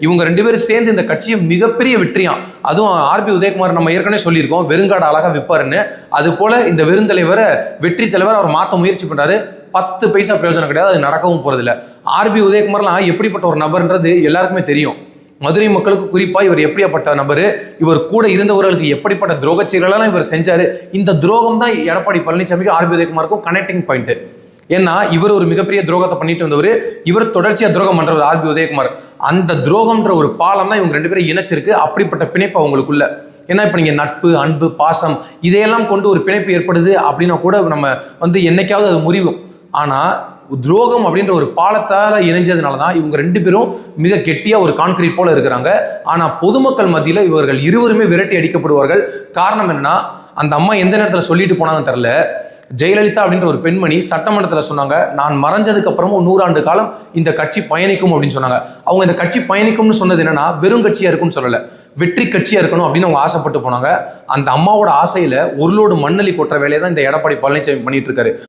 இவங்க 2 பேரும் சேர்ந்து இந்த கட்சியை மிகப்பெரிய வெற்றியாம். அதுவும் ஆர்பி உதயகுமார் நம்ம ஏற்கனவே சொல்லியிருக்கோம், வெறுங்காடு அழகா விற்பாருன்னு. அது போல இந்த வெறுந்தலைவரை வெற்றி தலைவர் அவர் மாற்ற முயற்சி பண்றாரு. 10 பைசா பிரயோஜனம் கிடையாது, அது நடக்கவும் போறதில்ல. ஆர்பி உதயகுமார்லாம் எப்படிப்பட்ட ஒரு நபர்ன்றது எல்லாருக்குமே தெரியும். மதுரை மக்களுக்கு குறிப்பா இவர் எப்படியாப்பட்ட நபர், இவர் கூட இருந்தவர்களுக்கு எப்படிப்பட்ட துரோக செயல்களெல்லாம் இவர் செஞ்சாரு. இந்த துரோகம் தான் எடப்பாடி பழனிசாமிக்கும் ஆர்பி உதயகுமாருக்கும் கனெக்டிங் பாயிண்ட். ஏன்னா இவர் ஒரு மிகப்பெரிய துரோகத்தை பண்ணிட்டு வந்தவர், இவர் தொடர்ச்சியா துரோகம் பண்றவர் ஆர்பி உதயகுமார். அந்த துரோகம்ன்ற ஒரு பாலம் தான் இவங்க 2 பேரும் இணைச்சிருக்கு. அப்படிப்பட்ட பிணைப்பு அவங்களுக்குள்ள. ஏன்னா இப்போ நீங்கள் நட்பு, அன்பு, பாசம் இதையெல்லாம் கொண்டு ஒரு பிணைப்பு ஏற்படுது அப்படின்னா கூட நம்ம என்னைக்காவது அது முறிவும். ஆனால் துரோகம் அப்படின்ற ஒரு பாலத்தால் இணைஞ்சதுனால தான் இவங்க 2 பேரும் மிக கெட்டியாக ஒரு கான்கிரீட் போல இருக்கிறாங்க. ஆனால் பொதுமக்கள் மத்தியில் இவர்கள் இருவருமே விரட்டி அடிக்கப்படுவார்கள். காரணம் என்னன்னா, அந்த அம்மா எந்த நேரத்தில் சொல்லிட்டு போனாங்கன்னு தெரில. ஜெயலலிதா அப்படின்ற ஒரு பெண்மணி சட்டமன்றத்தில் சொன்னாங்க, நான் மறைஞ்சதுக்கு அப்புறமும் 100 ஆண்டு காலம் இந்த கட்சி பயணிக்கும் அப்படின்னு சொன்னாங்க. அவங்க இந்த கட்சி பயணிக்கும்னு சொன்னது என்னன்னா, வெறும் கட்சியா இருக்கும்னு சொல்லலை, வெற்றி கட்சியா இருக்கணும் அப்படின்னு அவங்க ஆசைப்பட்டு போனாங்க. அந்த அம்மாவோட ஆசையில ஒரு லோடு மண்ணலி கொட்டுற வேலையை தான் இந்த எடப்பாடி பழனிசாமி பண்ணிட்டு இருக்காரு.